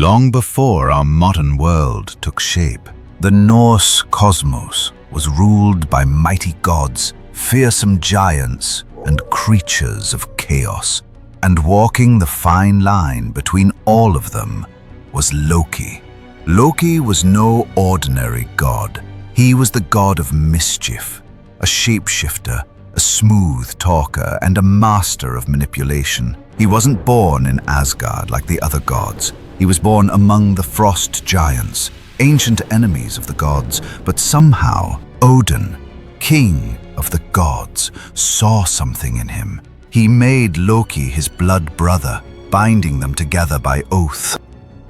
Long before our modern world took shape, the Norse cosmos was ruled by mighty gods, fearsome giants, and creatures of chaos. And walking the fine line between all of them was Loki. Loki was no ordinary god. He was the god of mischief, a shapeshifter, a smooth talker, and a master of manipulation. He wasn't born in Asgard like the other gods. He was born among the frost giants, ancient enemies of the gods, but somehow Odin, king of the gods, saw something in him. He made Loki his blood brother, binding them together by oath.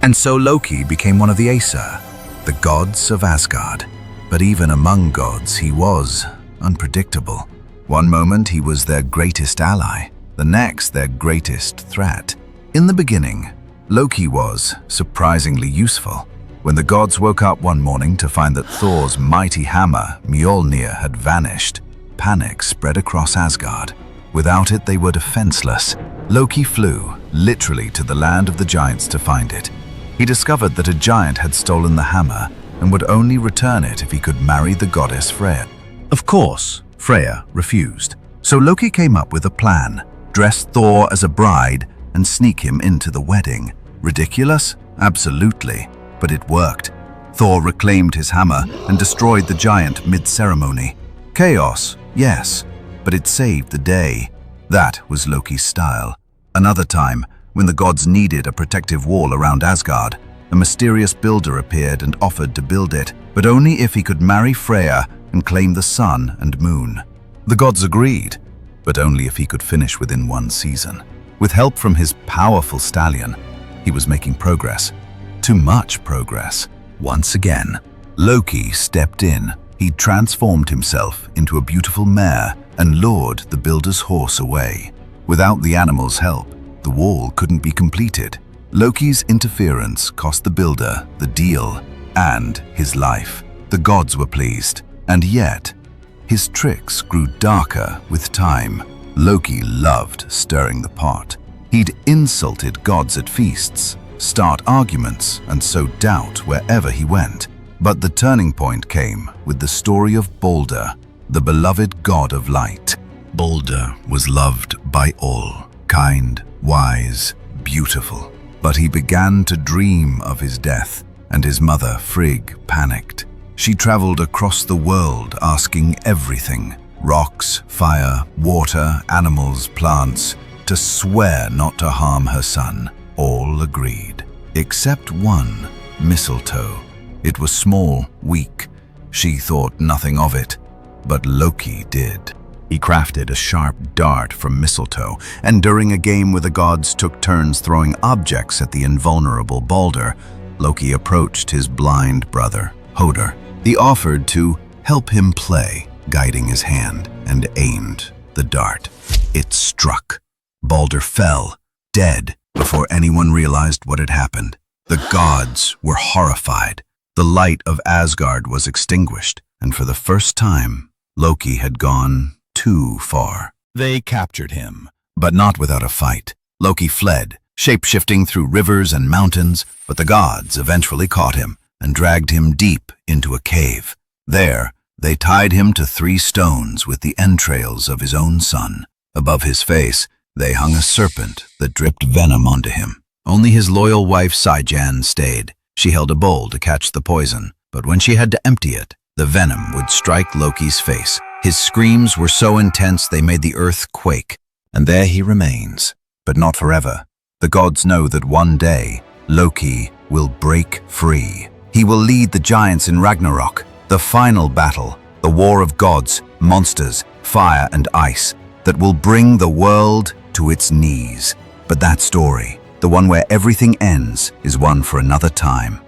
And so Loki became one of the Aesir, the gods of Asgard. But even among gods, he was unpredictable. One moment he was their greatest ally, the next their greatest threat. In the beginning, Loki was surprisingly useful. When the gods woke up one morning to find that Thor's mighty hammer, Mjolnir, had vanished, panic spread across Asgard. Without it, they were defenseless. Loki flew, literally, to the land of the giants to find it. He discovered that a giant had stolen the hammer and would only return it if he could marry the goddess Freya. Of course, Freya refused. So Loki came up with a plan: dress Thor as a bride and sneak him into the wedding. Ridiculous? Absolutely. But it worked. Thor reclaimed his hammer and destroyed the giant mid-ceremony. Chaos, yes, but it saved the day. That was Loki's style. Another time, when the gods needed a protective wall around Asgard, a mysterious builder appeared and offered to build it, but only if he could marry Freya and claim the sun and moon. The gods agreed, but only if he could finish within one season. With help from his powerful stallion, he was making progress. Too much progress. Once again, Loki stepped in. He transformed himself into a beautiful mare and lured the builder's horse away. Without the animal's help, the wall couldn't be completed. Loki's interference cost the builder the deal and his life. The gods were pleased, and yet, his tricks grew darker with time. Loki loved stirring the pot. He'd insulted gods at feasts, start arguments, and sow doubt wherever he went. But the turning point came with the story of Balder, the beloved god of light. Balder was loved by all, kind, wise, beautiful. But he began to dream of his death, and his mother, Frigg, panicked. She traveled across the world asking everything: rocks, fire, water, animals, plants, to swear not to harm her son. All agreed, except one, mistletoe. It was small, weak. She thought nothing of it, but Loki did. He crafted a sharp dart from mistletoe, and during a game where the gods took turns throwing objects at the invulnerable Balder, Loki approached his blind brother, Hoder. He offered to help him play, guiding his hand, and aimed the dart. It struck. Balder fell, dead, before anyone realized what had happened. The gods were horrified. The light of Asgard was extinguished, and for the first time, Loki had gone too far. They captured him, but not without a fight. Loki fled, shape-shifting through rivers and mountains, but the gods eventually caught him and dragged him deep into a cave. There, they tied him to 3 stones with the entrails of his own son. Above his face, they hung a serpent that dripped venom onto him. Only his loyal wife Seijan stayed. She held a bowl to catch the poison, but when she had to empty it, the venom would strike Loki's face. His screams were so intense they made the earth quake, and there he remains, but not forever. The gods know that one day, Loki will break free. He will lead the giants in Ragnarök, the final battle, the war of gods, monsters, fire and ice, that will bring the world to its knees. But that story, the one where everything ends, is one for another time.